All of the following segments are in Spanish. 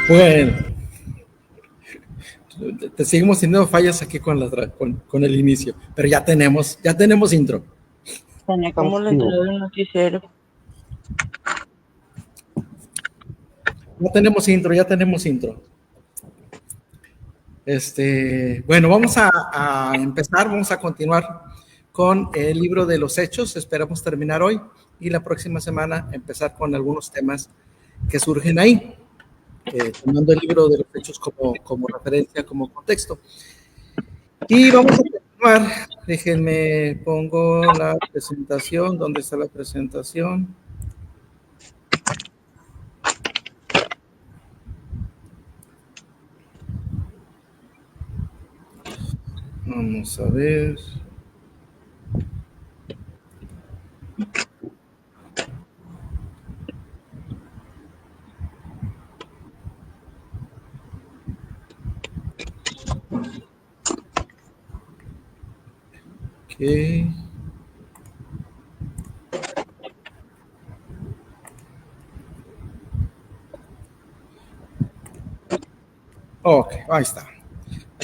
Bueno, te seguimos teniendo fallas aquí con el inicio, pero ya tenemos intro. Tenía como la entrada del noticiero. Ya tenemos intro. Bueno, vamos a empezar, vamos a continuar con el libro de los Hechos. Esperamos terminar hoy y la próxima semana empezar con algunos temas que surgen ahí, tomando el libro de los Hechos como referencia, como contexto. Y vamos a continuar. Déjenme, pongo la presentación. ¿Dónde está la presentación? Vamos a ver. Ok. Ok, ahí está.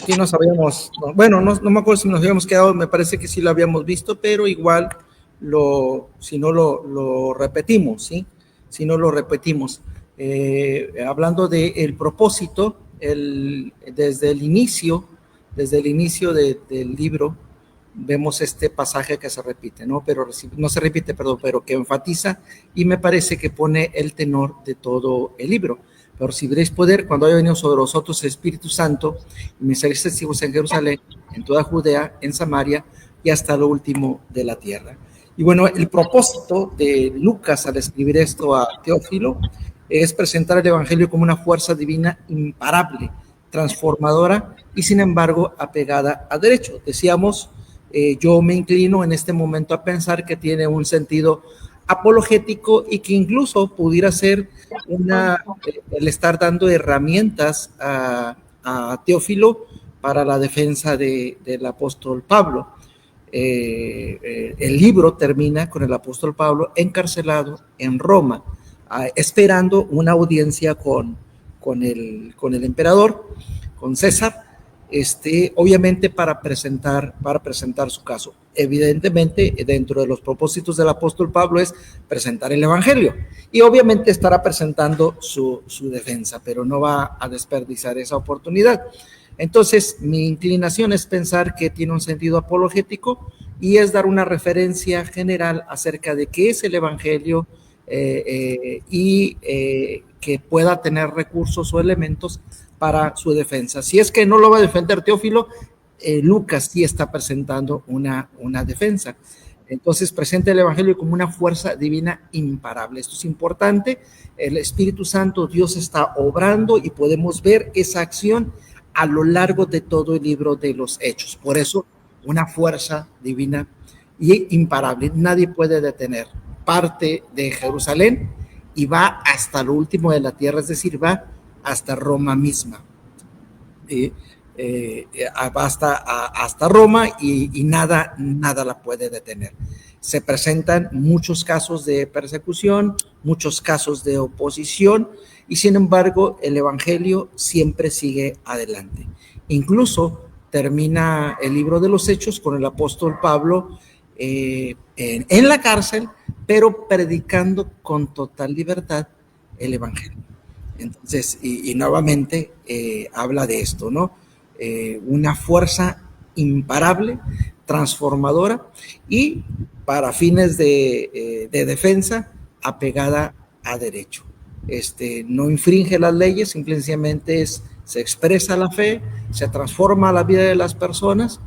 Aquí nos habíamos, bueno, no me acuerdo si nos habíamos quedado, me parece que sí lo habíamos visto, pero igual si no lo repetimos, ¿sí? Si no lo repetimos. Hablando del propósito, desde el inicio del libro, vemos este pasaje que se repite, ¿no? Pero no se repite, perdón, pero que enfatiza y me parece que pone el tenor de todo el libro. Pero recibiréis poder cuando haya venido sobre vosotros el Espíritu Santo, y me seréis testigos en Jerusalén, en toda Judea, en Samaria y hasta lo último de la tierra. Y bueno, el propósito de Lucas al escribir esto a Teófilo es presentar el Evangelio como una fuerza divina imparable, transformadora y sin embargo apegada a derecho. Decíamos, yo me inclino en este momento a pensar que tiene un sentido apologético y que incluso pudiera ser el estar dando herramientas a Teófilo para la defensa del apóstol Pablo. El libro termina con el apóstol Pablo encarcelado en Roma, esperando una audiencia con el emperador, con César, obviamente para presentar su caso. Evidentemente, dentro de los propósitos del apóstol Pablo es presentar el evangelio y obviamente estará presentando su defensa, pero no va a desperdiciar esa oportunidad. Entonces, mi inclinación es pensar que tiene un sentido apologético y es dar una referencia general acerca de qué es el evangelio y que pueda tener recursos o elementos para su defensa. Si es que no lo va a defender Teófilo, Lucas sí está presentando una defensa. Entonces presenta el evangelio como una fuerza divina imparable. Esto es importante. El Espíritu Santo, Dios está obrando y podemos ver esa acción a lo largo de todo el libro de los Hechos. Por eso, una fuerza divina y imparable. Nadie puede detener. Parte de Jerusalén y va hasta lo último de la tierra, es decir, va hasta Roma misma. Va hasta Roma y nada la puede detener. Se presentan muchos casos de persecución, muchos casos de oposición y sin embargo el evangelio siempre sigue adelante. Incluso termina el libro de los Hechos con el apóstol Pablo en la cárcel, pero predicando con total libertad el evangelio. Entonces, y nuevamente habla de esto, ¿no? Una fuerza imparable, transformadora y para fines de defensa apegada a derecho. No infringe las leyes, simplemente se expresa la fe, se transforma la vida de las personas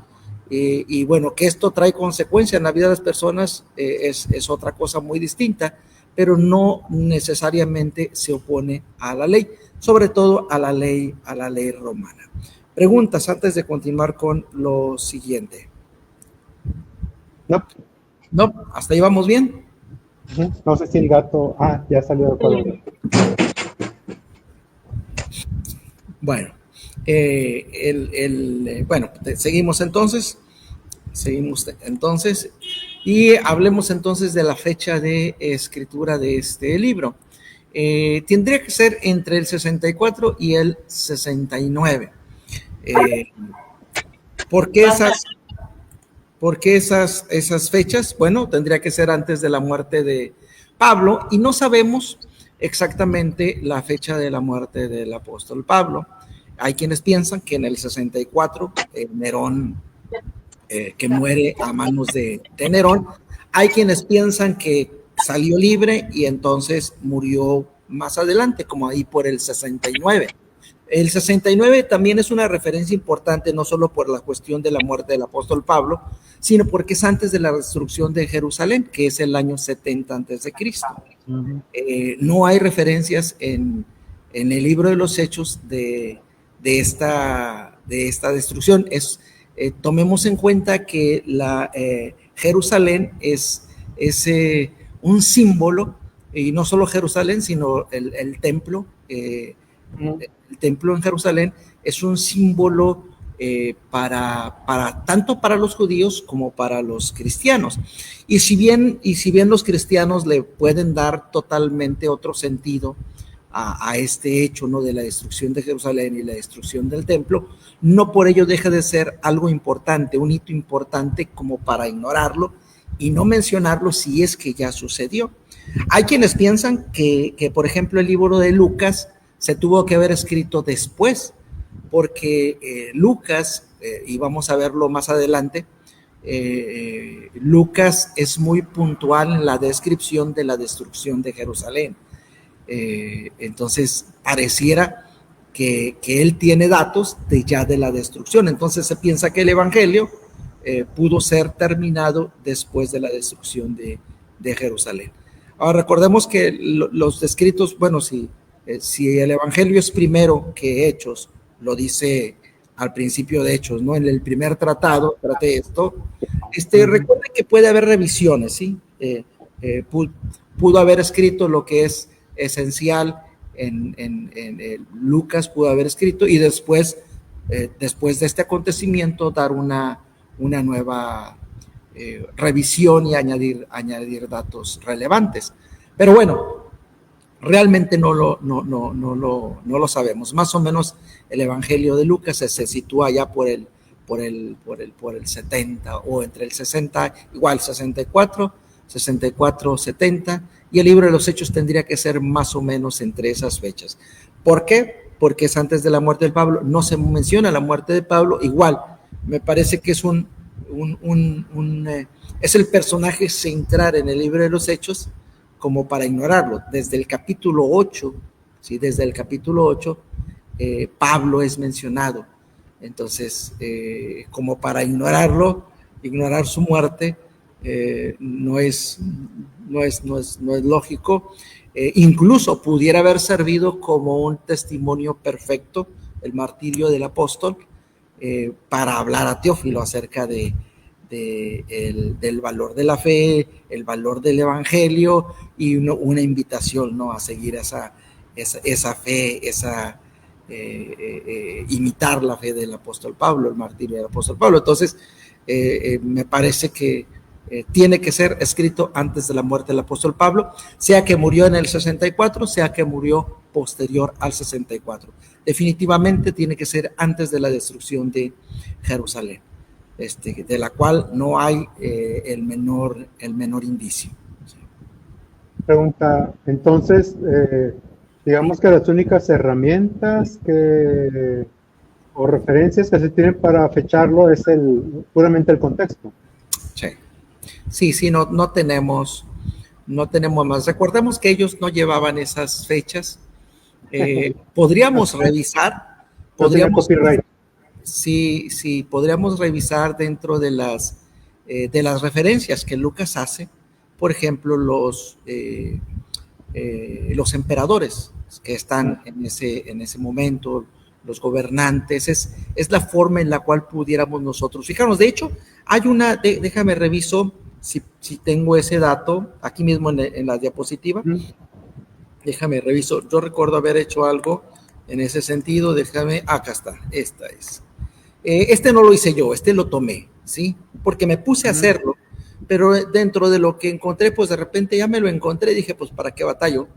y bueno, que esto trae consecuencias en la vida de las personas es otra cosa muy distinta, pero no necesariamente se opone a la ley, sobre todo a la ley romana. Preguntas antes de continuar con lo siguiente. No, hasta ahí vamos bien. No sé si el gato, ya salió del cuadro. Bueno, bueno, seguimos entonces y hablemos entonces de la fecha de escritura de este libro. tendría que ser entre el 64 y el 69. ¿Por qué esas fechas? Bueno, tendría que ser antes de la muerte de Pablo, y no sabemos exactamente la fecha de la muerte del apóstol Pablo. Hay quienes piensan que en el 64, Nerón, que muere a manos de Nerón. Hay quienes piensan que salió libre y entonces murió más adelante, como ahí por el 69. El 69 también es una referencia importante, no solo por la cuestión de la muerte del apóstol Pablo, sino porque es antes de la destrucción de Jerusalén, que es el año 70 antes de Cristo. No hay referencias en el libro de los Hechos de esta destrucción. Tomemos en cuenta que Jerusalén es un símbolo, y no solo Jerusalén, sino el templo. El templo en Jerusalén es un símbolo tanto para los judíos como para los cristianos. Y si bien los cristianos le pueden dar totalmente otro sentido a este hecho, ¿no?, de la destrucción de Jerusalén y la destrucción del templo, no por ello deja de ser algo importante, un hito importante como para ignorarlo y no mencionarlo si es que ya sucedió. Hay quienes piensan que por ejemplo, el libro de Lucas se tuvo que haber escrito después, porque Lucas, y vamos a verlo más adelante, Lucas es muy puntual en la descripción de la destrucción de Jerusalén. Entonces pareciera que él tiene datos de la destrucción. Entonces se piensa que el evangelio pudo ser terminado después de la destrucción de Jerusalén. Ahora recordemos que los escritos, bueno, si el evangelio es primero que Hechos, lo dice al principio de Hechos, ¿no? En el primer tratado, trate esto. Recuerden que puede haber revisiones, ¿sí? Pudo haber escrito lo que es esencial en Lucas, pudo haber escrito, y después de este acontecimiento dar una nueva revisión y añadir datos relevantes. Pero bueno, realmente no lo sabemos. Más o menos el evangelio de Lucas se sitúa ya por el 70, o entre el 60, igual 64, 70, y el libro de los Hechos tendría que ser más o menos entre esas fechas. ¿Por qué? Porque es antes de la muerte de Pablo. No se menciona la muerte de Pablo. Igual, me parece que es es el personaje central en el libro de los Hechos, como para ignorarlo. Desde el capítulo 8, ¿sí? Desde el capítulo 8, Pablo es mencionado. Entonces, como para ignorarlo, ignorar su muerte, no es lógico. Incluso pudiera haber servido como un testimonio perfecto, el martirio del apóstol, para hablar a Teófilo acerca del valor de la fe, el valor del evangelio, y una invitación, ¿no?, a seguir esa fe, imitar la fe del apóstol Pablo, el martirio del apóstol Pablo. Entonces, me parece que tiene que ser escrito antes de la muerte del apóstol Pablo, sea que murió en el 64, sea que murió posterior al 64. Definitivamente tiene que ser antes de la destrucción de Jerusalén, de la cual no hay el menor indicio. Pregunta, entonces, digamos que las únicas herramientas o referencias que se tienen para fecharlo es puramente el contexto. Sí, no tenemos más. Recordemos que ellos no llevaban esas fechas. Podríamos revisar. Sí, podríamos revisar dentro de las referencias que Lucas hace. Por ejemplo, los emperadores que están en ese momento, los gobernantes, es la forma en la cual pudiéramos nosotros fijarnos. De hecho, hay déjame reviso si tengo ese dato aquí mismo en la diapositiva. Déjame reviso. Yo recuerdo haber hecho algo en ese sentido. Acá está. Esta es. No lo hice yo, lo tomé, ¿sí? Porque me puse a hacerlo, pero dentro de lo que encontré, pues de repente ya me lo encontré y dije, pues ¿para qué batallo?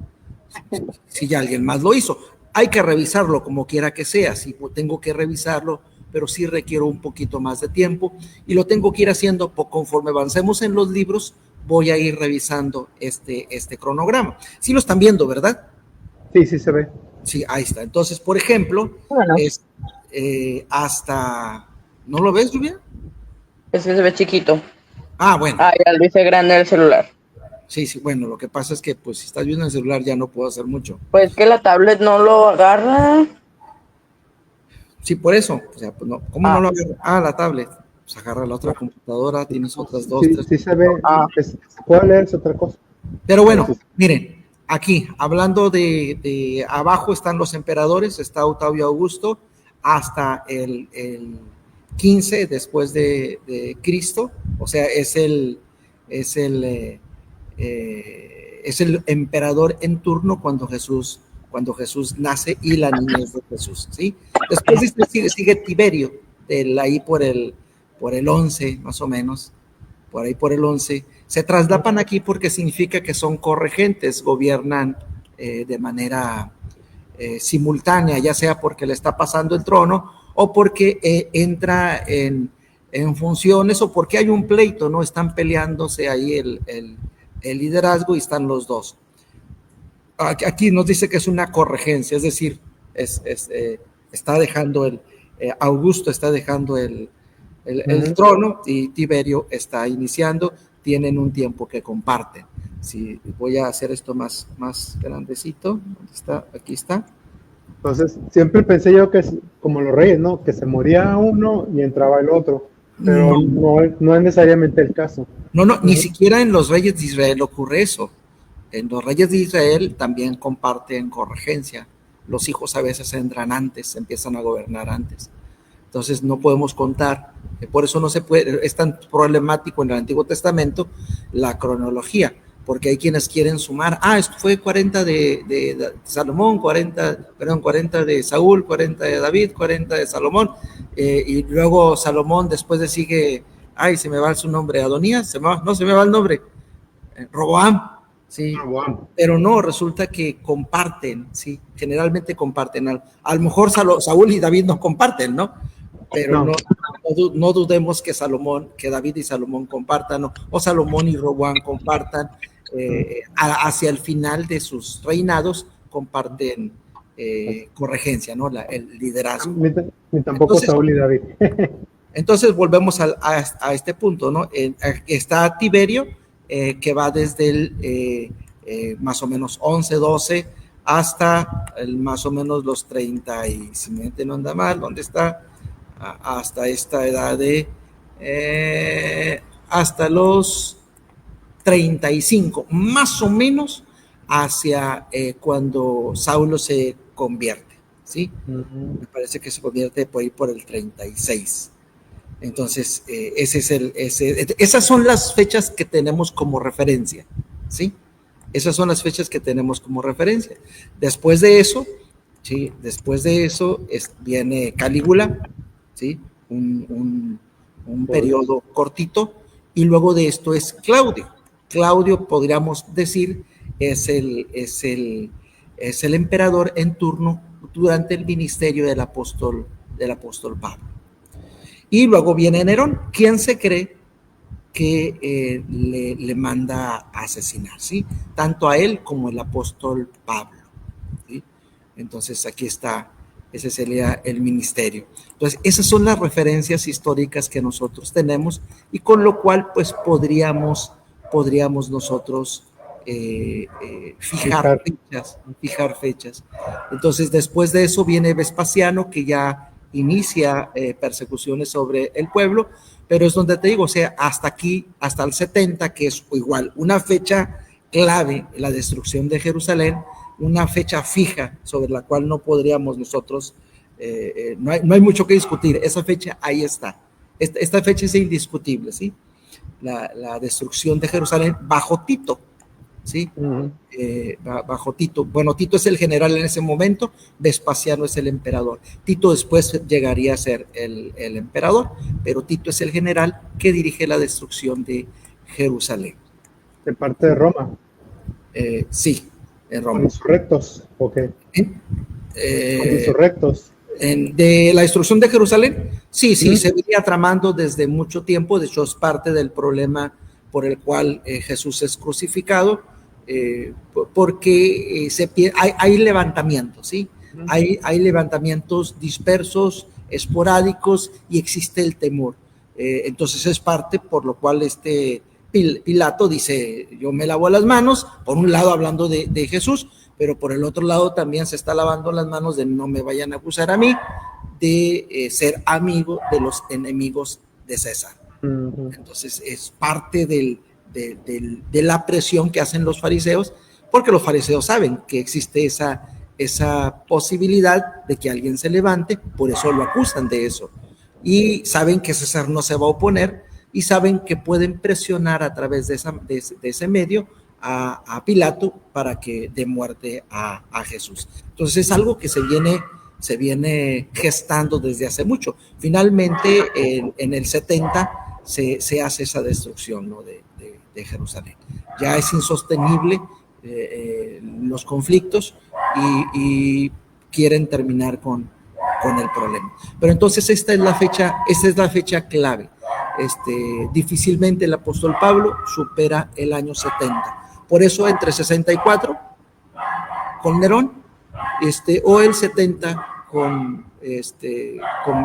si ya alguien más lo hizo. Hay que revisarlo como quiera que sea, si tengo que revisarlo, pero sí requiero un poquito más de tiempo y lo tengo que ir haciendo conforme avancemos en los libros. Voy a ir revisando este cronograma. Sí lo están viendo, ¿verdad? Sí, sí se ve. Sí, ahí está. Entonces, por ejemplo, Bueno, es hasta... ¿No lo ves, Lluvia? es que se ve chiquito. Ah, bueno. Ah, ya lo hice grande el celular. Sí, sí, bueno, lo que pasa es que pues si estás viendo el celular ya no puedo hacer mucho. Pues que la tablet no lo agarra. Sí, por eso. O sea, pues no, ¿cómo no lo agarra? Ah, la tablet. Pues agarra la otra computadora, tienes otras dos, Sí, tres. sí se ve. Ah. Puede leerse otra cosa. Pero bueno, miren, aquí, hablando de abajo están los emperadores, está Octavio Augusto hasta el 15 después de Cristo, o sea, es el emperador en turno cuando Jesús nace y la niñez de Jesús, ¿sí? Después sigue Tiberio, ahí por el 11, más o menos, por ahí por el 11. Se traslapan aquí porque significa que son corregentes, gobiernan de manera simultánea, ya sea porque le está pasando el trono o porque entra en funciones o porque hay un pleito, ¿no? Están peleándose ahí el liderazgo y están los dos. Aquí nos dice que es una corregencia, es decir, está dejando Augusto está dejando el trono y Tiberio está iniciando, tienen un tiempo que comparten. Si voy a hacer esto más grandecito, ¿dónde está? Aquí está. Entonces, siempre pensé yo que es como los reyes, ¿no? Que se moría uno y entraba el otro, pero no es necesariamente el caso. No, ni siquiera en los reyes de Israel ocurre eso. En los reyes de Israel también comparten corregencia. Los hijos a veces entran antes, empiezan a gobernar antes. Entonces no podemos contar, por eso no se puede, es tan problemático en el Antiguo Testamento la cronología, porque hay quienes quieren sumar, esto fue 40 de Salomón, 40 de Saúl, 40 de David, 40 de Salomón, y luego Salomón después le sigue, se me va su nombre, Adonías, no se me va el nombre, Roboam. Sí, pero no, resulta que comparten, sí, generalmente comparten. A lo mejor Saúl y David no comparten, ¿no? Pero no dudemos que David y Salomón compartan, o Salomón y Roboam compartan, hacia el final de sus reinados comparten corregencia, ¿no? El liderazgo. Ni tampoco entonces, Saúl y David. Entonces volvemos a este punto, ¿no? Está Tiberio, que va desde el más o menos 11, 12 hasta más o menos los 30 y si mi mente no anda mal, ¿dónde está? Hasta esta edad de hasta los 35, más o menos hacia cuando Saulo se convierte, ¿sí? Me parece que se convierte por ahí por el 36. Entonces, esas son las fechas que tenemos como referencia, ¿sí? Esas son las fechas que tenemos como referencia. Después de eso, ¿sí? Viene Calígula, ¿sí? Un periodo cortito, y luego de esto es Claudio. Claudio, podríamos decir, es el emperador en turno durante el ministerio del apóstol Pablo. Y luego viene Nerón, quien se cree que le manda a asesinar, ¿sí? Tanto a él como el apóstol Pablo, ¿sí? Entonces aquí está, ese sería el ministerio. Entonces esas son las referencias históricas que nosotros tenemos y con lo cual pues podríamos nosotros fijar fechas. Entonces después de eso viene Vespasiano, que ya inicia persecuciones sobre el pueblo, pero es donde te digo, o sea, hasta aquí, hasta el 70, que es igual una fecha clave, la destrucción de Jerusalén, una fecha fija sobre la cual no podríamos nosotros, no hay mucho que discutir, esa fecha ahí está, esta fecha es indiscutible, ¿sí? La destrucción de Jerusalén bajo Tito, ¿sí? Bajo Tito. Bueno, Tito es el general en ese momento, Vespasiano es el emperador. Tito después llegaría a ser el emperador, pero Tito es el general que dirige la destrucción de Jerusalén. De parte de Roma. Sí, en Con Roma. insurrectos, ok. Con insurrectos. De la destrucción de Jerusalén, sí, ¿Mm? se venía tramando desde mucho tiempo. De hecho, es parte del problema por el cual Jesús es crucificado, porque hay levantamientos, ¿sí? Hay levantamientos dispersos, esporádicos, y existe el temor. Entonces es parte por lo cual Pilato dice, yo me lavo las manos, por un lado hablando de Jesús, pero por el otro lado también se está lavando las manos de no me vayan a acusar a mí de ser amigo de los enemigos de César. Entonces es parte de la presión que hacen los fariseos, porque los fariseos saben que existe esa posibilidad de que alguien se levante, por eso lo acusan de eso. Y saben que César no se va a oponer, y saben que pueden presionar a través de ese medio a Pilato para que dé muerte a Jesús. Entonces es algo que se viene gestando desde hace mucho. Finalmente, en el 70 se hace esa destrucción, ¿no? de Jerusalén. Ya es insostenible los conflictos y quieren terminar con el problema. Pero entonces esta es la fecha clave. Difícilmente el apóstol Pablo supera el año 70. Por eso entre 64 con Nerón, o el 70 con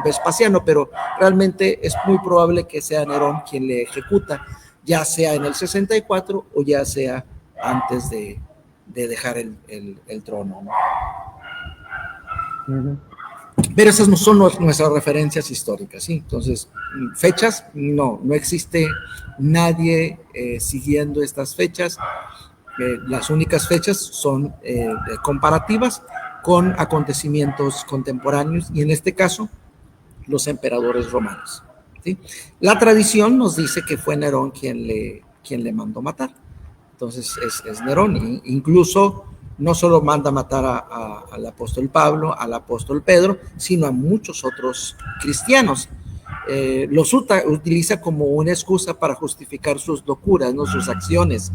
Vespasiano, pero realmente es muy probable que sea Nerón quien le ejecuta, ya sea en el 64 o ya sea antes de dejar el trono, ¿no? Pero esas no son nuestras referencias históricas, ¿sí? Entonces, fechas, no existe nadie siguiendo estas fechas. Las únicas fechas son comparativas con acontecimientos contemporáneos, y en este caso, los emperadores romanos, ¿sí? La tradición nos dice que fue Nerón quien le mandó matar. Entonces, es Nerón. Incluso no solo manda matar al apóstol Pablo, al apóstol Pedro, sino a muchos otros cristianos. Los utiliza como una excusa para justificar sus locuras, ¿no? Sus acciones.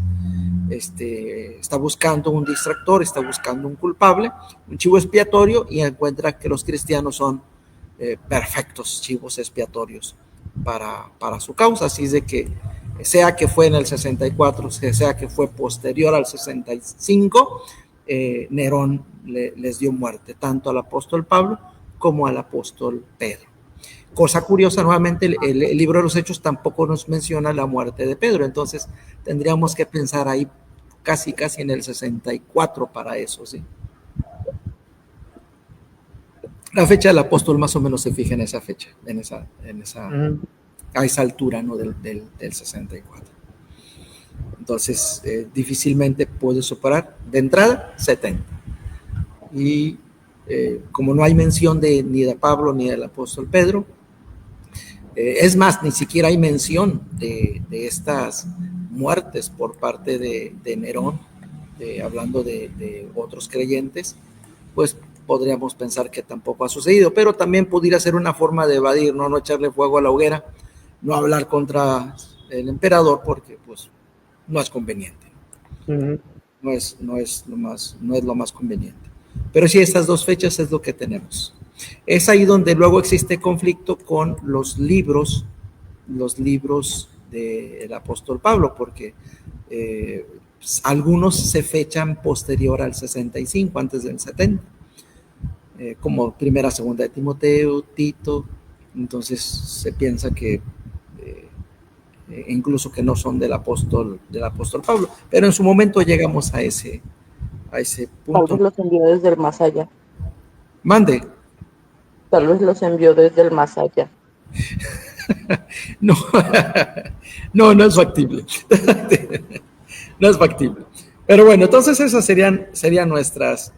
Está buscando un distractor, está buscando un culpable, un chivo expiatorio, y encuentra que los cristianos son perfectos chivos expiatorios para su causa. Así es de que, sea que fue en el 64, sea que fue posterior al 65, Nerón les dio muerte tanto al apóstol Pablo como al apóstol Pedro. Cosa curiosa, nuevamente, el libro de los Hechos tampoco nos menciona la muerte de Pedro, entonces tendríamos que pensar ahí casi en el 64 para eso, ¿sí? La fecha del apóstol más o menos se fija en esa fecha, a esa altura, ¿no? del 64. Entonces, difícilmente puede superar, de entrada, 70. Y como no hay mención ni de Pablo ni del apóstol Pedro, es más, ni siquiera hay mención de estas muertes por parte de Nerón, hablando de otros creyentes, pues podríamos pensar que tampoco ha sucedido, pero también pudiera ser una forma de evadir, no echarle fuego a la hoguera, no hablar contra el emperador, porque pues no es conveniente. No es lo más conveniente. Pero sí, estas dos fechas es lo que tenemos. Es ahí donde luego existe conflicto con los libros del apóstol Pablo, porque algunos se fechan posterior al 65, antes del 70, como primera, segunda de Timoteo, Tito. Entonces se piensa que incluso que no son del apóstol Pablo, pero en su momento llegamos a ese punto. Tal vez los envió desde el más allá. Mande. Tal vez los envió desde el más allá. No es factible. No es factible. Pero bueno, entonces esas serían nuestras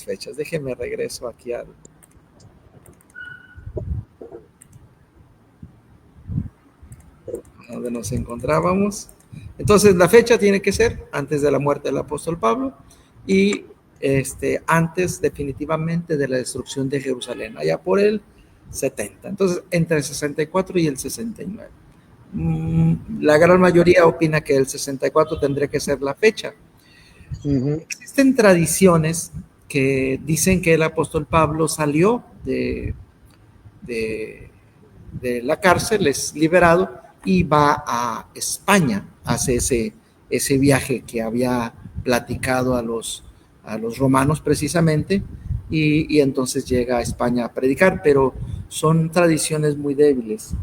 fechas. Déjenme regreso aquí a donde nos encontrábamos. Entonces la fecha tiene que ser antes de la muerte del apóstol Pablo y antes definitivamente de la destrucción de Jerusalén, allá por el 70. Entonces, entre el 64 y el 69. La gran mayoría opina que el 64 tendría que ser la fecha. Existen tradiciones que dicen que el apóstol Pablo salió de la cárcel, es liberado y va a España, hace ese viaje que había platicado a los romanos precisamente, y entonces llega a España a predicar, pero son tradiciones muy débiles.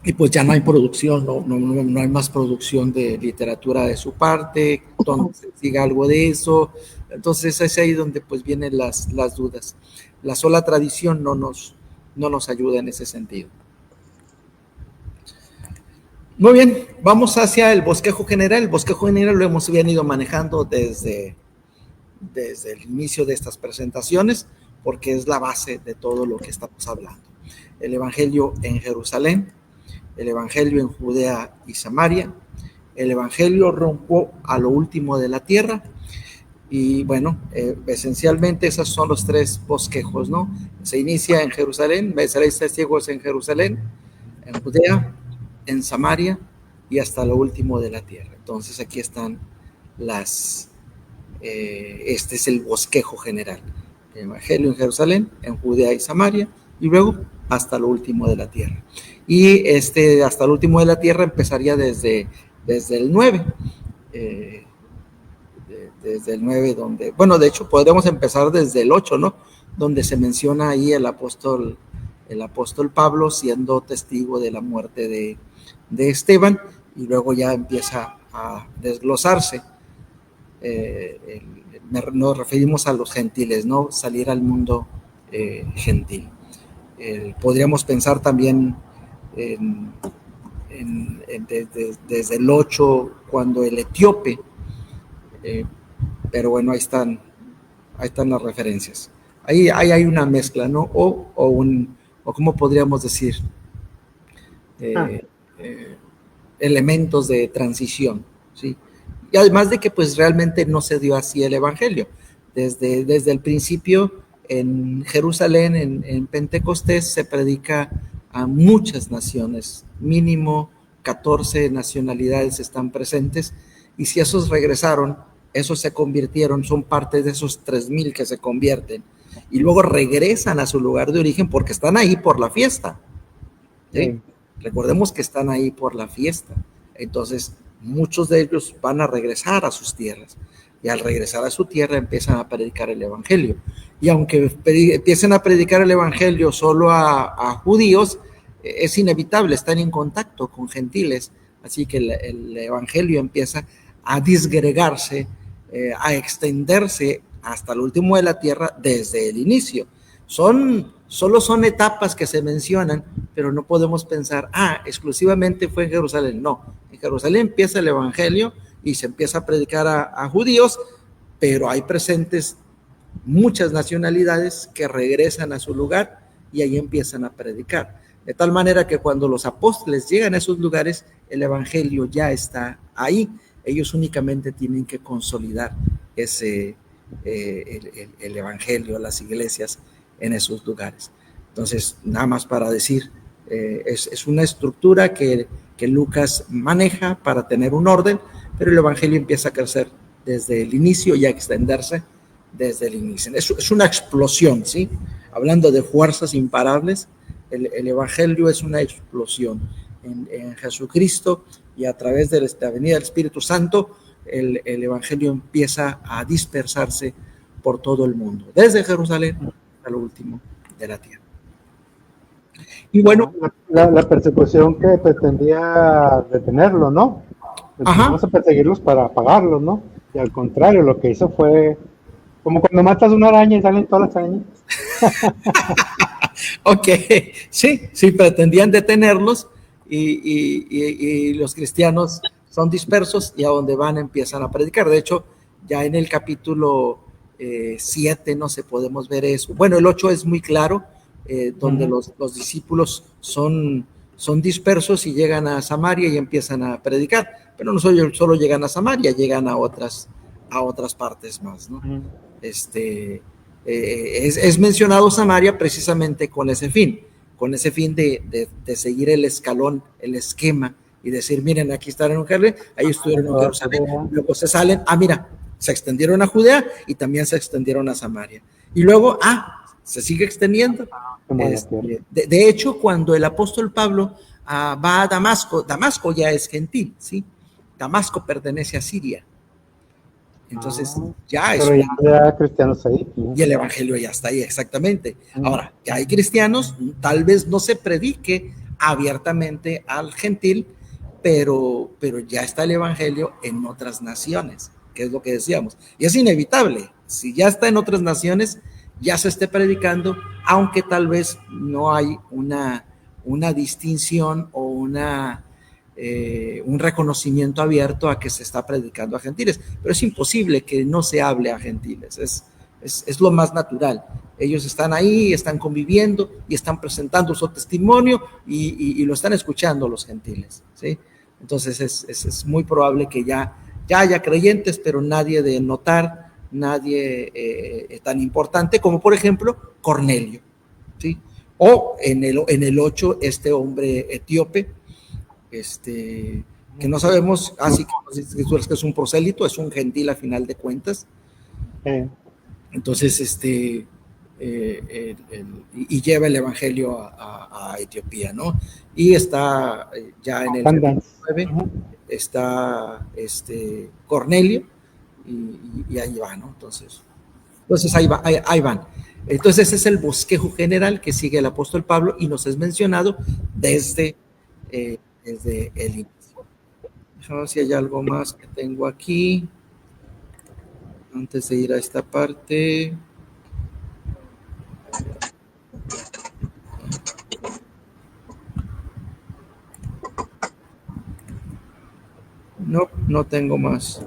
Y pues ya no hay producción, no hay más producción de literatura de su parte, donde se siga algo de eso. Entonces es ahí donde pues vienen las dudas. La sola tradición no nos ayuda en ese sentido. Muy bien, vamos hacia el bosquejo general. El bosquejo general lo hemos venido manejando desde el inicio de estas presentaciones, porque es la base de todo lo que estamos hablando. El Evangelio en Jerusalén, el Evangelio en Judea y Samaria, el Evangelio rumbo a lo último de la tierra, y bueno, esencialmente esos son los tres bosquejos, ¿no? Se inicia en Jerusalén, seréis testigos en Jerusalén, en Judea, en Samaria y hasta lo último de la tierra. Entonces aquí están este es el bosquejo general. El Evangelio en Jerusalén, en Judea y Samaria, y luego hasta lo último de la tierra. Y hasta el último de la tierra empezaría desde el 9. Desde el 9 donde, bueno, de hecho podríamos empezar desde el 8, ¿no? Donde se menciona ahí el apóstol Pablo siendo testigo de la muerte de Esteban, y luego ya empieza a desglosarse. Nos referimos a los gentiles, ¿no? Salir al mundo gentil. Podríamos pensar también desde el 8, cuando el etíope, pero bueno, ahí están las referencias. Ahí hay una mezcla, ¿no? O ¿cómo podríamos decir? Elementos de transición, ¿sí? Y además de que pues realmente no se dio así el Evangelio. Desde el principio en Jerusalén, en Pentecostés, se predica a muchas naciones, mínimo 14 nacionalidades están presentes, y si esos regresaron, esos se convirtieron, son parte de esos 3,000 que se convierten, y luego regresan a su lugar de origen porque están ahí por la fiesta, ¿sí? Recordemos que están ahí por la fiesta. Entonces muchos de ellos van a regresar a sus tierras, y al regresar a su tierra empiezan a predicar el Evangelio. Y aunque empiecen a predicar el Evangelio solo a judíos, es inevitable, están en contacto con gentiles, así que el Evangelio empieza a disgregarse, a extenderse hasta el último de la tierra desde el inicio. Solo son etapas que se mencionan, pero no podemos pensar, exclusivamente fue en Jerusalén. No, en Jerusalén empieza el Evangelio y se empieza a predicar a judíos, pero hay presentes muchas nacionalidades que regresan a su lugar y ahí empiezan a predicar. De tal manera que cuando los apóstoles llegan a esos lugares, el Evangelio ya está ahí. Ellos únicamente tienen que consolidar el Evangelio, las iglesias en esos lugares. Entonces, nada más para decir, es una estructura que Lucas maneja para tener un orden, pero el Evangelio empieza a crecer desde el inicio y a extenderse desde el inicio. Es una explosión, ¿sí? Hablando de fuerzas imparables, el Evangelio es una explosión. En Jesucristo y a través de la venida del Espíritu Santo, el Evangelio empieza a dispersarse por todo el mundo, desde Jerusalén a lo último de la tierra. Y bueno, la persecución que pretendía detenerlo, ¿no? Vamos a perseguirlos para apagarlos, ¿no? Y al contrario, lo que hizo fue como cuando matas una araña y salen todas las arañas. Ok, sí, pretendían detenerlos, y los cristianos son dispersos, y a donde van empiezan a predicar. De hecho, ya en el capítulo 7, no sé, podemos ver eso. Bueno, el 8 es muy claro, donde los discípulos son dispersos y llegan a Samaria y empiezan a predicar, pero no solo llegan a Samaria, llegan a otras partes más, ¿no? Es mencionado Samaria precisamente con ese fin de seguir el escalón, el esquema y decir, miren, aquí está el Evangelio, ahí estuvieron en Jerusalén, luego se salen, mira, se extendieron a Judea y también se extendieron a Samaria. Y luego, se sigue extendiendo. De hecho, cuando el apóstol Pablo va a Damasco, Damasco ya es gentil, ¿sí? Damasco pertenece a Siria. Entonces, ya es... Pero ya hay cristianos ahí, ¿no? Y el evangelio ya está ahí, exactamente. Ahora, ya hay cristianos, tal vez no se predique abiertamente al gentil, pero ya está el evangelio en otras naciones, que es lo que decíamos. Y es inevitable, si ya está en otras naciones, ya se esté predicando, aunque tal vez no hay una distinción o un reconocimiento abierto a que se está predicando a gentiles, pero es imposible que no se hable a gentiles, es lo más natural. Ellos están ahí, están conviviendo y están presentando su testimonio y lo están escuchando los gentiles, ¿sí? Entonces es muy probable que ya haya creyentes, pero nadie de notar, nadie tan importante como por ejemplo Cornelio, ¿sí? O en el 8 este hombre etíope, que no sabemos, así que es un prosélito, es un gentil a final de cuentas. Entonces, y lleva el evangelio a Etiopía, ¿no? Y está ya en el 9, está Cornelio, y ahí va, ¿no? Entonces ahí van. Entonces, ese es el bosquejo general que sigue el apóstol Pablo y nos es mencionado desde el inicio. Déjame ver si hay algo más que tengo aquí antes de ir a esta parte. No tengo más.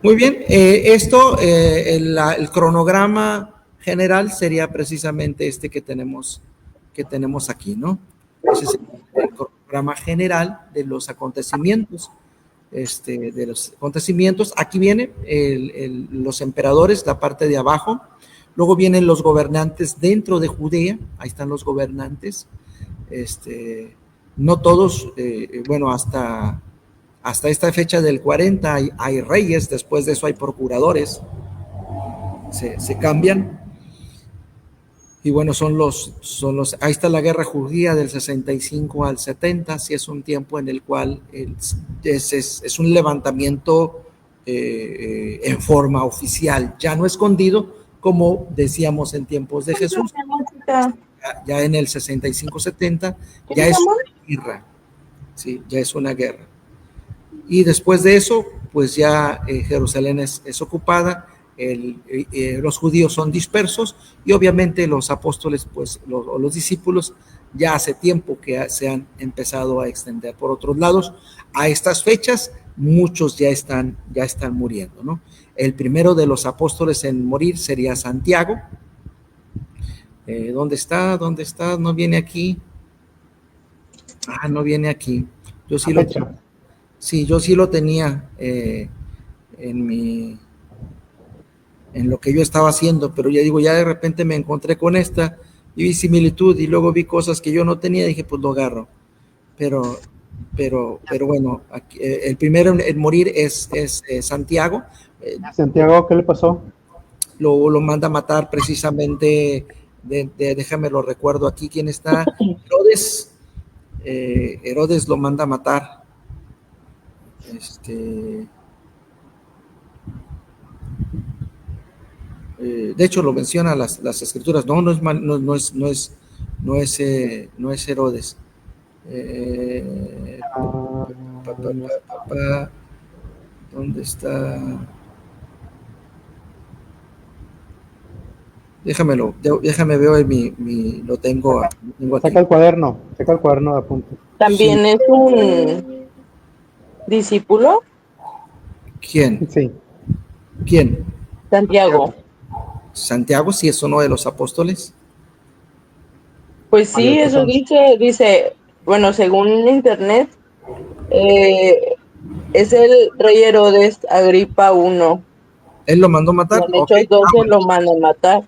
Muy bien, el cronograma general sería precisamente este que tenemos aquí, ¿no? Ese es el cronograma general de los acontecimientos. Aquí vienen los emperadores, la parte de abajo. Luego vienen los gobernantes dentro de Judea. Ahí están los gobernantes. No todos, hasta esta fecha del 40 hay reyes, después de eso hay procuradores, se cambian. Y bueno, ahí está la guerra judía del 65 al 70, sí es un tiempo en el cual es un levantamiento en forma oficial, ya no escondido, como decíamos en tiempos de Jesús. Ya en el 65-70 ya es una guerra, sí, ya es una guerra. Y después de eso, pues ya Jerusalén es ocupada, los judíos son dispersos y obviamente los apóstoles, pues los discípulos, ya hace tiempo que se han empezado a extender por otros lados. A estas fechas, muchos ya están muriendo, ¿no? El primero de los apóstoles en morir sería Santiago. ¿Dónde está? No viene aquí. No viene aquí. Yo sí lo tenía en lo que yo estaba haciendo, pero ya de repente me encontré con esta y vi similitud y luego vi cosas que yo no tenía y dije, pues lo agarro. Pero bueno, aquí, el primero en morir es Santiago. ¿Santiago qué le pasó? Lo manda a matar precisamente, déjame lo recuerdo aquí, ¿quién está? Herodes lo manda a matar. De hecho lo menciona las escrituras. No es Herodes. ¿Dónde está? Déjame veo lo tengo aquí. Saca el cuaderno de apuntes. ¿También es un discípulo? ¿Quién? Sí. ¿Quién? Santiago, sí es uno de los apóstoles. Pues sí, eso dice, bueno, según internet, es el rey Herodes Agripa I. ¿Él lo mandó matar? En Hechos 12 lo mandó matar.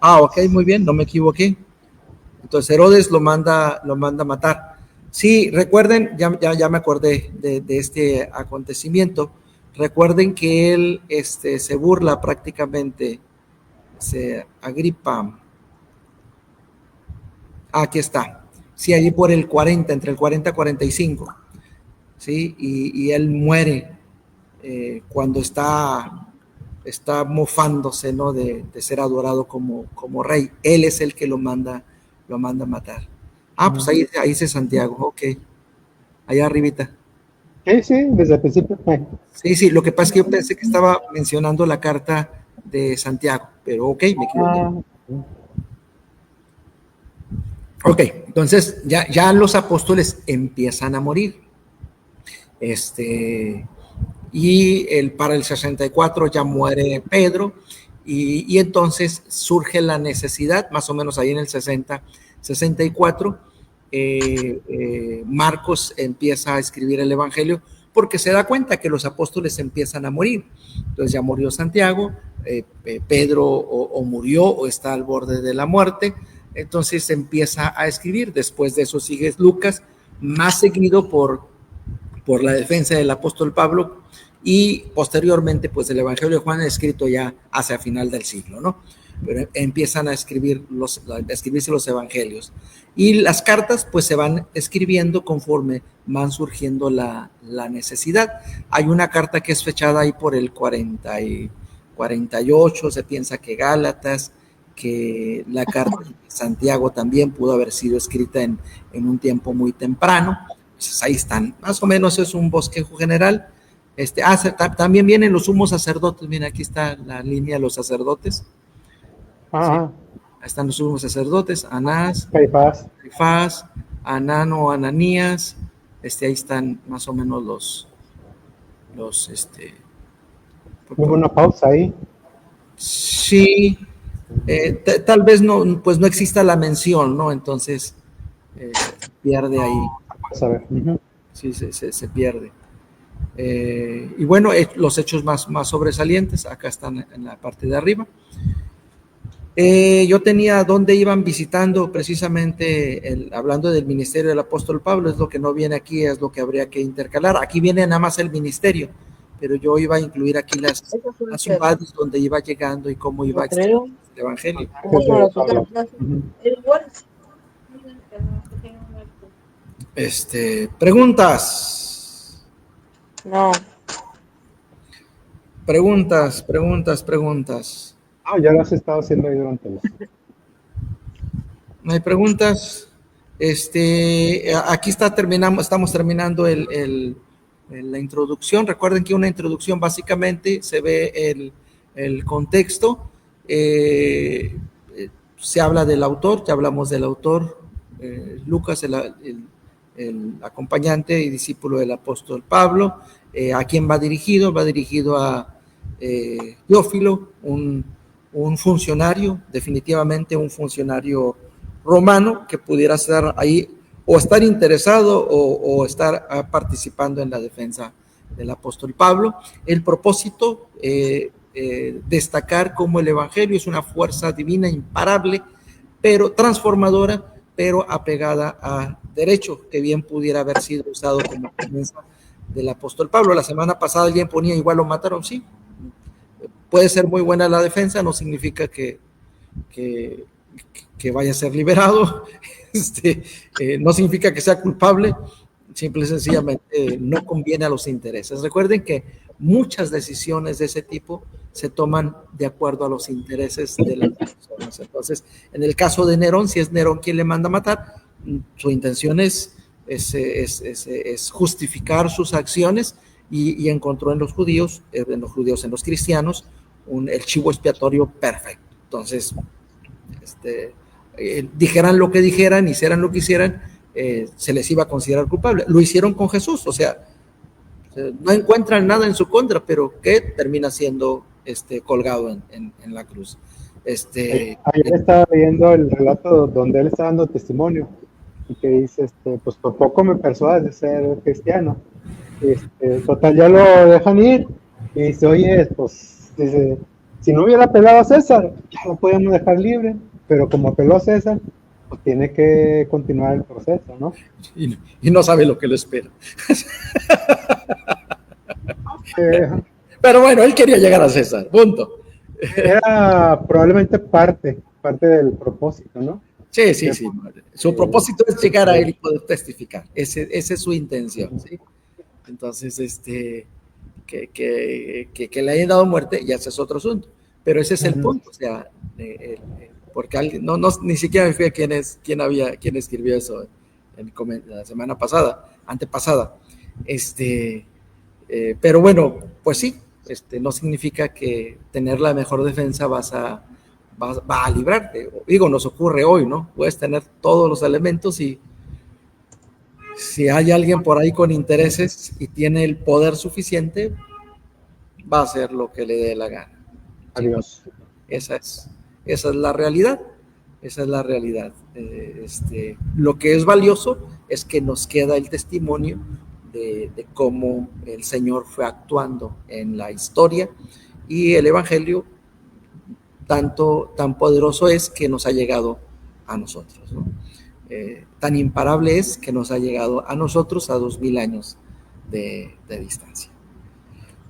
Ok, muy bien, no me equivoqué. Entonces Herodes lo manda a matar. Sí, recuerden, ya me acordé de este acontecimiento. Recuerden que él se burla prácticamente, se Agripa. Aquí está. Sí, allí por el 40, entre el 40 y 45. ¿Sí? Y él muere cuando está mofándose, ¿no? De ser adorado como rey. Él es el que lo manda a matar. Pues ahí dice Santiago, ok. Allá arribita. Sí, desde el principio. Sí, lo que pasa es que yo pensé que estaba mencionando la carta de Santiago, pero ok, me equivoqué. Ok, entonces ya los apóstoles empiezan a morir. Y para el 64 ya muere Pedro, y entonces surge la necesidad, más o menos ahí en el 64, Marcos empieza a escribir el Evangelio porque se da cuenta que los apóstoles empiezan a morir. Entonces ya murió Santiago, Pedro o murió o está al borde de la muerte, entonces empieza a escribir. Después de eso sigue Lucas, más seguido por la defensa del apóstol Pablo, y posteriormente pues el Evangelio de Juan escrito ya hacia final del siglo, ¿no? Pero empiezan a escribirse los evangelios, y las cartas pues se van escribiendo conforme van surgiendo la necesidad. Hay una carta que es fechada ahí por el 48, se piensa que Gálatas, que la carta de Santiago también pudo haber sido escrita en un tiempo muy temprano. Entonces ahí están, más o menos es un bosquejo general. También vienen los sumos sacerdotes. Mira, aquí está la línea de los sacerdotes. Sí. Ahí están los sumos sacerdotes: Anás, Caifás, Anán o Ananías. Ahí están más o menos los Hubo una pausa ahí. Sí, tal vez no, pues no exista la mención, ¿no? Entonces se pierde ahí. Vamos a ver. Sí, se pierde. Y bueno, los hechos más sobresalientes acá están en la parte de arriba. Yo tenía dónde iban visitando precisamente, hablando del ministerio del apóstol Pablo. Es lo que no viene aquí, es lo que habría que intercalar. Aquí viene nada más el ministerio, pero yo iba a incluir aquí las ciudades donde iba llegando y cómo iba extendiendo el evangelio. Preguntas. No. Preguntas. Ya lo has estado haciendo ahí durante los... No hay preguntas. Aquí estamos terminando la introducción. Recuerden que una introducción básicamente se ve el contexto, se habla del autor, ya hablamos del autor, Lucas, el acompañante y discípulo del apóstol Pablo. ¿A quién va dirigido? Va dirigido a Teófilo, un funcionario, definitivamente un funcionario romano que pudiera estar ahí o estar interesado o estar participando en la defensa del apóstol Pablo. El propósito, destacar cómo el evangelio es una fuerza divina imparable, pero transformadora, pero apegada a derecho, que bien pudiera haber sido usado como defensa del apóstol Pablo. La semana pasada alguien ponía igual lo mataron, sí. Puede ser muy buena la defensa, no significa que vaya a ser liberado, no significa que sea culpable, simple y sencillamente no conviene a los intereses. Recuerden que muchas decisiones de ese tipo se toman de acuerdo a los intereses de las personas. Entonces, en el caso de Nerón, si es Nerón quien le manda a matar, su intención es justificar sus acciones, y encontró en los cristianos, el chivo expiatorio perfecto. Entonces, dijeran lo que dijeran, hicieran lo que hicieran, se les iba a considerar culpable. Lo hicieron con Jesús, o sea, no encuentran nada en su contra, pero que termina siendo colgado en la cruz. Ayer estaba leyendo el relato donde él está dando testimonio y que dice, pues por poco me persuades de ser cristiano. Total, ya lo dejan ir y dice, oye, pues dice, si no hubiera apelado a César, ya lo podíamos dejar libre, pero como apeló a César, pues tiene que continuar el proceso, ¿no? Y no sabe lo que le espera. Pero bueno, él quería llegar a César, punto. Era probablemente parte del propósito, ¿no? Sí. Su propósito es llegar a él y poder testificar. Esa es su intención, ¿sí? Entonces, que le hayan dado muerte, ya ese es otro asunto. Pero ese es el punto, o sea, porque alguien, ni siquiera me fui quién escribió eso la semana pasada, antepasada. Pero bueno, pues sí, no significa que tener la mejor defensa va a librarte. Digo, nos ocurre hoy, ¿no? Puedes tener todos los elementos y si hay alguien por ahí con intereses y tiene el poder suficiente, va a hacer lo que le dé la gana. Adiós. Esa es la realidad. Esa es la realidad. Lo que es valioso es que nos queda el testimonio de cómo el Señor fue actuando en la historia, y el Evangelio tan poderoso es que nos ha llegado a nosotros, ¿no? Tan imparable es que nos ha llegado a nosotros a 2000 años de distancia.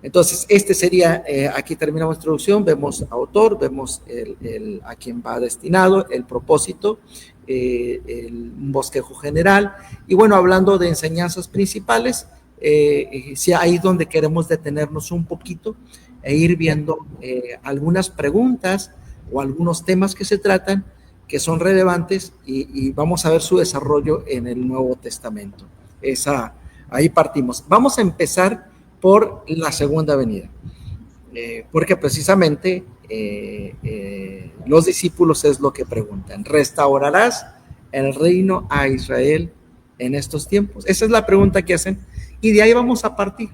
Entonces, sería, aquí terminamos la introducción, vemos autor, vemos a quién va destinado, el propósito, un bosquejo general, y bueno, hablando de enseñanzas principales, sí, ahí es donde queremos detenernos un poquito e ir viendo algunas preguntas o algunos temas que se tratan, que son relevantes, y vamos a ver su desarrollo en el Nuevo Testamento. Ahí partimos. Vamos a empezar por la segunda venida, porque precisamente los discípulos es lo que preguntan: ¿restaurarás el reino a Israel en estos tiempos? Esa es la pregunta que hacen, y de ahí vamos a partir.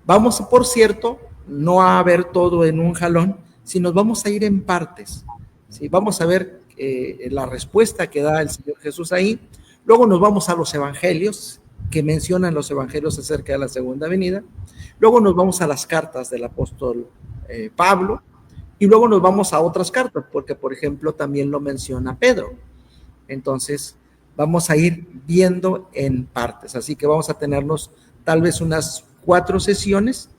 Vamos, por cierto, no a ver todo en un jalón, sino vamos a ir en partes, ¿sí? Vamos a ver la respuesta que da el Señor Jesús ahí. Luego nos vamos a los evangelios, que mencionan los evangelios acerca de la segunda venida. Luego nos vamos a las cartas del apóstol Pablo, y luego nos vamos a otras cartas, porque por ejemplo también lo menciona Pedro. Entonces vamos a ir viendo en partes, así que vamos a tenernos tal vez unas 4 sesiones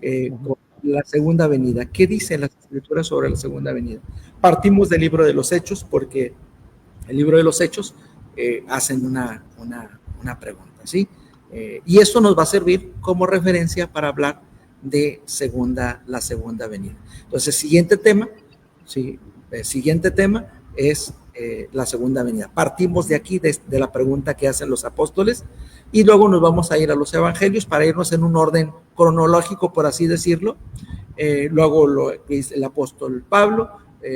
con la segunda venida. ¿Qué dicen las escrituras sobre la segunda venida? Partimos del libro de los Hechos, porque el libro de los Hechos hacen una pregunta, ¿sí? Y esto nos va a servir como referencia para hablar de la segunda venida. Entonces, siguiente tema es la segunda venida. Partimos de aquí, de la pregunta que hacen los apóstoles, y luego nos vamos a ir a los evangelios para irnos en un orden cronológico, por así decirlo. Luego lo que dice el apóstol Pablo,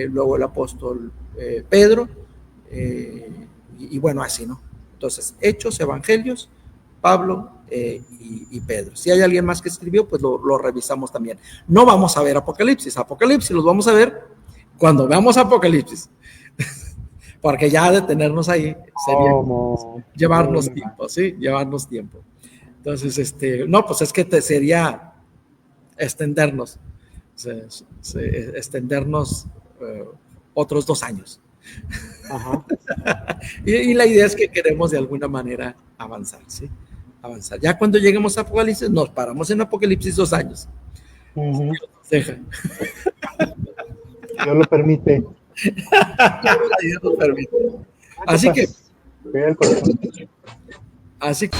luego el apóstol Pedro, y bueno, así, ¿no? Entonces, Hechos, Evangelios, Pablo y Pedro. Si hay alguien más que escribió, pues lo revisamos también. No vamos a ver Apocalipsis los vamos a ver cuando veamos Apocalipsis, porque ya detenernos ahí sería llevarnos tiempo, ¿sí? Llevarnos tiempo. Entonces, no, pues es que sería extendernos otros 2 años. Ajá. y la idea es que queremos de alguna manera avanzar, ¿sí? Avanzar. Ya cuando lleguemos a Apocalipsis, nos paramos en Apocalipsis 2 años. Dios nos deja. Dios lo permite. Dios lo permite. Así que